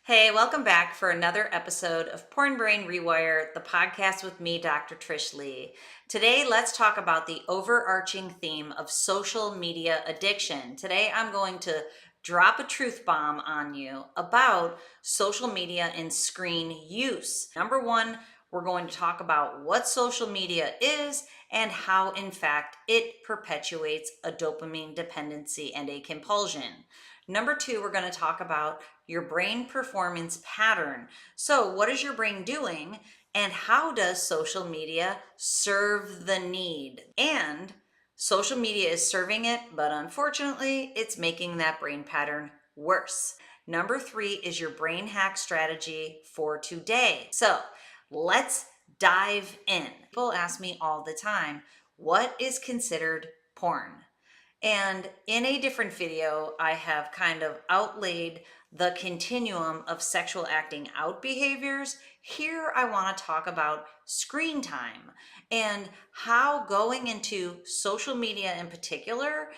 Hey, welcome back for another episode of Porn Brain Rewire, the podcast with me, Dr. Trish Leigh. Today, let's talk about the overarching theme of social media addiction. Today, I'm going to drop a truth bomb on you about social media and screen use. Number one, we're going to talk about what social media is and how, in fact, it perpetuates a dopamine dependency and a compulsion. Number two, we're going to talk about your brain performance pattern. So, what is your brain doing, and how does social media serve the need? And social media is serving it, but unfortunately, it's making that brain pattern worse. Number three is your brain hack strategy for today. So, let's dive in. People ask me all the time, what is considered porn? And in a different video, I have kind of outlaid the continuum of sexual acting out behaviors. Here, I want to talk about screen time and how going into social media in particular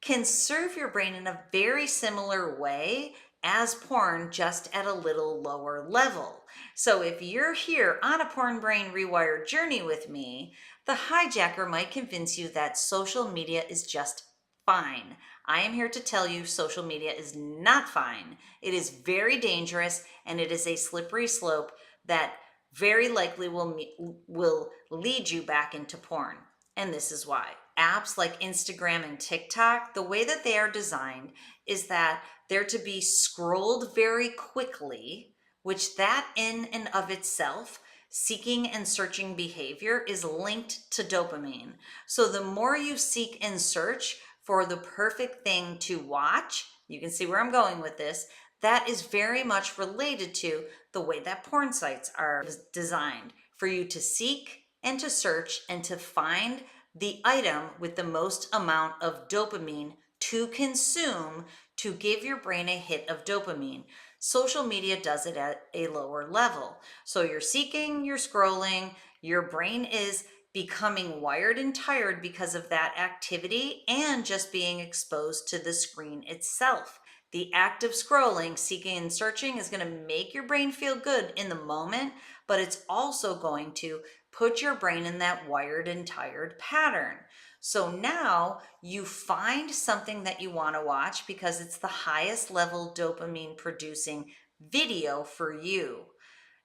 can serve your brain in a very similar way as porn, just at a little lower level. So if you're here on a Porn Brain Rewire journey with me, the hijacker might convince you that social media is just fine. I am here to tell you social media is not fine. It is very dangerous, and it is a slippery slope that very likely will lead you back into porn. And this is why. Apps like Instagram and TikTok, the way that they are designed is that they're to be scrolled very quickly, which that in and of itself, seeking and searching behavior, is linked to dopamine. So the more you seek and search for the perfect thing to watch, you can see where I'm going with this, that is very much related to the way that porn sites are designed for you to seek and to search and to find the item with the most amount of dopamine to consume to give your brain a hit of dopamine. Social media does it at a lower level. So you're seeking, you're scrolling, your brain is becoming wired and tired because of that activity and just being exposed to the screen itself. The act of scrolling, seeking, and searching is going to make your brain feel good in the moment, but it's also going to put your brain in that wired and tired pattern. So now you find something that you want to watch because it's the highest level dopamine producing video for you.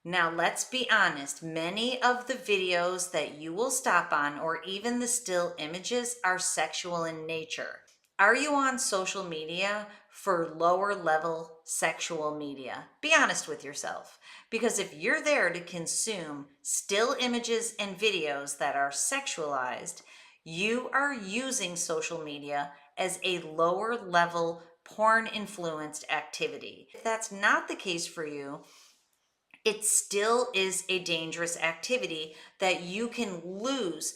Now, let's be honest, many of the videos that you will stop on, or even the still images, are sexual in nature. Are you on social media for lower level sexual media? Be honest with yourself. Because if you're there to consume still images and videos that are sexualized, you are using social media as a lower level porn influenced activity. If that's not the case for you, it still is a dangerous activity that you can lose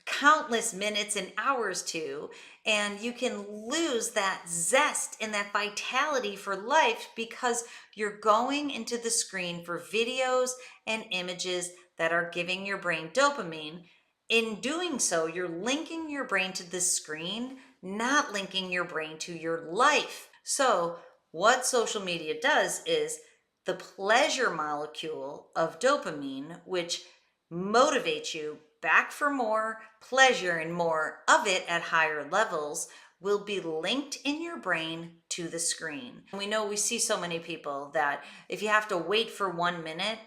countless minutes and hours to, and you can lose that zest and that vitality for life because you're going into the screen for videos and images that are giving your brain dopamine. In doing so, you're linking your brain to the screen, not linking your brain to your life. So what social media does is the pleasure molecule of dopamine, which motivates you back for more pleasure and more of it at higher levels, will be linked in your brain to the screen. We know we see so many people that if you have to wait for 1 minute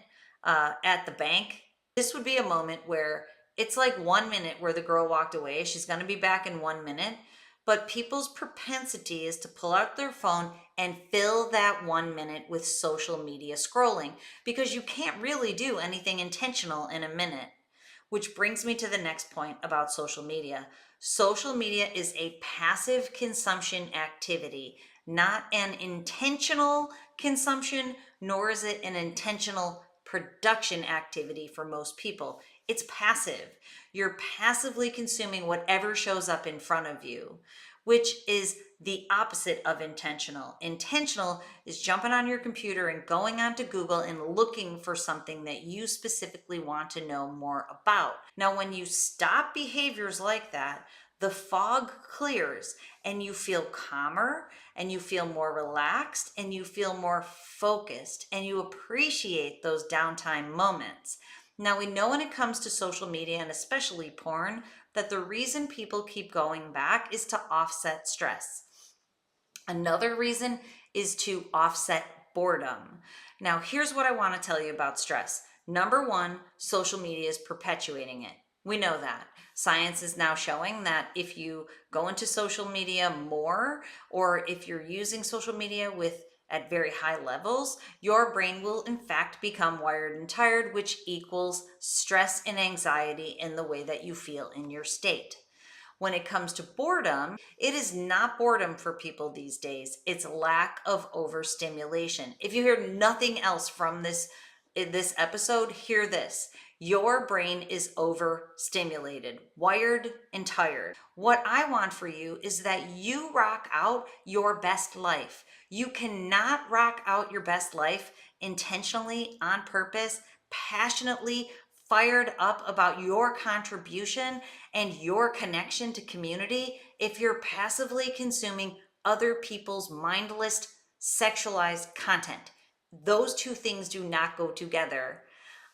at the bank, this would be a moment where it's like 1 minute where the girl walked away. She's going to be back in 1 minute. But people's propensity is to pull out their phone and fill that 1 minute with social media scrolling because you can't really do anything intentional in a minute. Which brings me to the next point about social media. Social media is a passive consumption activity, not an intentional consumption, nor is it an intentional production activity for most people. It's passive. You're passively consuming whatever shows up in front of you, which is the opposite of intentional. Intentional is jumping on your computer and going onto Google and looking for something that you specifically want to know more about. Now, when you stop behaviors like that, the fog clears and you feel calmer and you feel more relaxed and you feel more focused and you appreciate those downtime moments. Now, we know when it comes to social media and especially porn that the reason people keep going back is to offset stress. Another reason is to offset boredom. Now, here's what I want to tell you about stress. Number one, social media is perpetuating it. We know that. Science is now showing that if you go into social media more, or if you're using social media at very high levels, your brain will in fact become wired and tired, which equals stress and anxiety in the way that you feel in your state. When it comes to boredom, it is not boredom for people these days. It's lack of overstimulation. If you hear nothing else from this episode, hear this. Your brain is overstimulated, wired and tired. What I want for you is that you rock out your best life. You cannot rock out your best life intentionally, on purpose, passionately, fired up about your contribution and your connection to community if you're passively consuming other people's mindless, sexualized content. Those two things do not go together.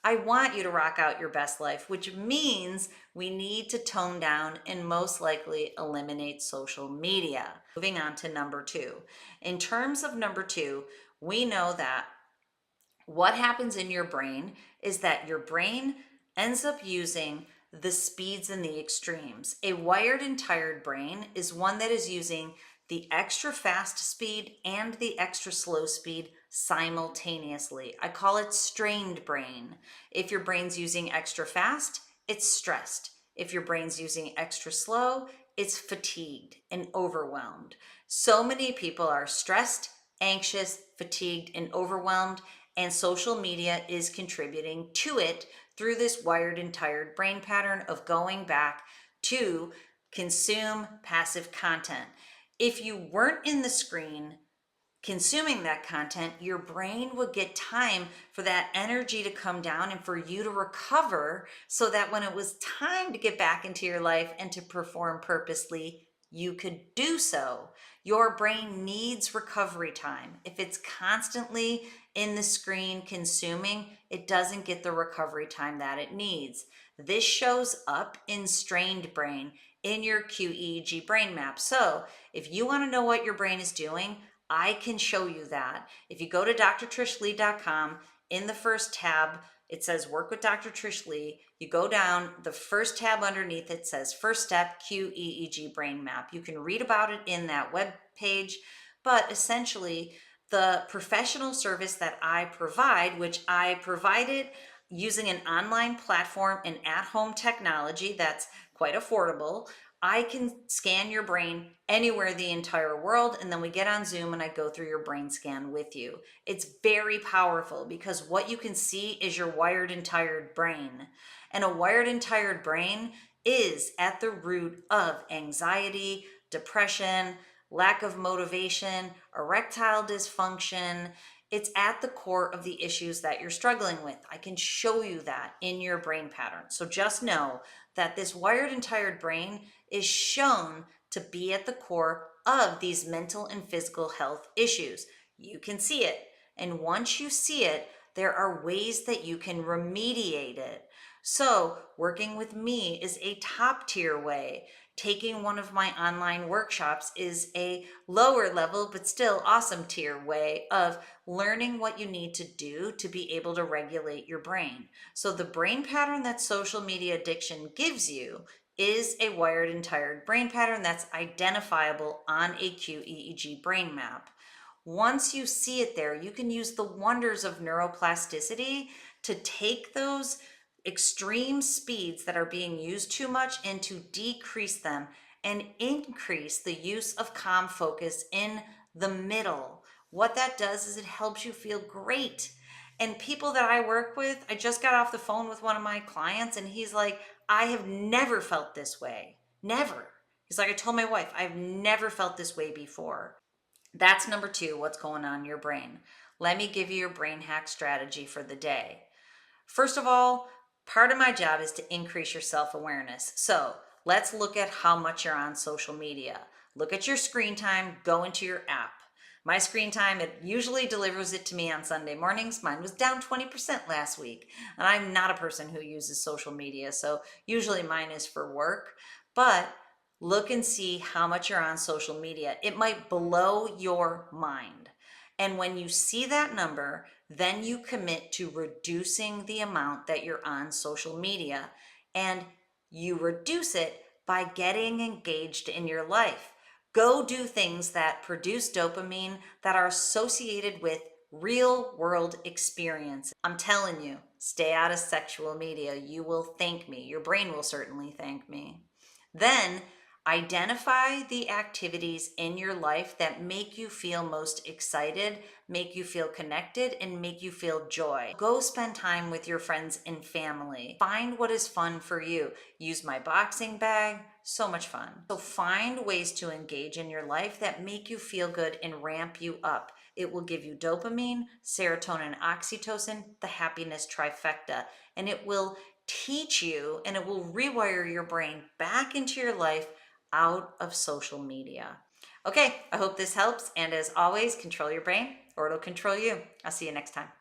I want you to rock out your best life, which means we need to tone down and most likely eliminate social media. Moving on to number two. In terms of number two, we know that what happens in your brain is that your brain ends up using the speeds and the extremes. A wired and tired brain is one that is using the extra fast speed and the extra slow speed simultaneously. I call it strained brain. If your brain's using extra fast, it's stressed. If your brain's using extra slow, it's fatigued and overwhelmed. So many people are stressed, anxious, fatigued, and overwhelmed, and social media is contributing to it through this wired and tired brain pattern of going back to consume passive content. If you weren't in the screen consuming that content, your brain would get time for that energy to come down and for you to recover so that when it was time to get back into your life and to perform purposely, you could do so. Your brain needs recovery time. If it's constantly in the screen consuming, it doesn't get the recovery time that it needs. This shows up in strained brain in your QEEG brain map. So if you want to know what your brain is doing, I can show you that. If you go to drtrishleigh.com, in the first tab, it says work with Dr. Trish Leigh. You go down, the first tab underneath it says first step QEEG brain map. You can read about it in that web page, but essentially the professional service that I provide, which I provided using an online platform and at-home technology that's quite affordable. I can scan your brain anywhere in the entire world, and then we get on Zoom and I go through your brain scan with you. It's very powerful because what you can see is your wired and tired brain. And a wired and tired brain is at the root of anxiety, depression, lack of motivation, erectile dysfunction. It's at the core of the issues that you're struggling with. I can show you that in your brain pattern. So just know that this wired and tired brain is shown to be at the core of these mental and physical health issues. You can see it. And once you see it, there are ways that you can remediate it. So working with me is a top tier way. Taking one of my online workshops is a lower level, but still awesome tier way of learning what you need to do to be able to regulate your brain. So the brain pattern that social media addiction gives you is a wired and tired brain pattern that's identifiable on a QEEG brain map. Once you see it there, you can use the wonders of neuroplasticity to take those extreme speeds that are being used too much and to decrease them and increase the use of calm focus in the middle. What that does is it helps you feel great. And people that I work with, I just got off the phone with one of my clients and he's like, I have never felt this way. Never. He's like, I told my wife, I've never felt this way before. That's number two, what's going on in your brain. Let me give you your brain hack strategy for the day. First of all, part of my job is to increase your self-awareness. So let's look at how much you're on social media. Look at your screen time, go into your app. My screen time, it usually delivers it to me on Sunday mornings. Mine was down 20% last week. And I'm not a person who uses social media, so usually mine is for work. But look and see how much you're on social media. It might blow your mind. And when you see that number, then you commit to reducing the amount that you're on social media. And you reduce it by getting engaged in your life. Go do things that produce dopamine that are associated with real world experience. I'm telling you, stay out of sexual media. You will thank me. Your brain will certainly thank me. Then identify the activities in your life that make you feel most excited, make you feel connected, and make you feel joy. Go spend time with your friends and family. Find what is fun for you. Use my boxing bag. So much fun. So find ways to engage in your life that make you feel good and ramp you up. It will give you dopamine, serotonin, oxytocin, the happiness trifecta, and it will teach you and it will rewire your brain back into your life out of social media. Okay, I hope this helps. And as always, control your brain or it'll control you. I'll see you next time.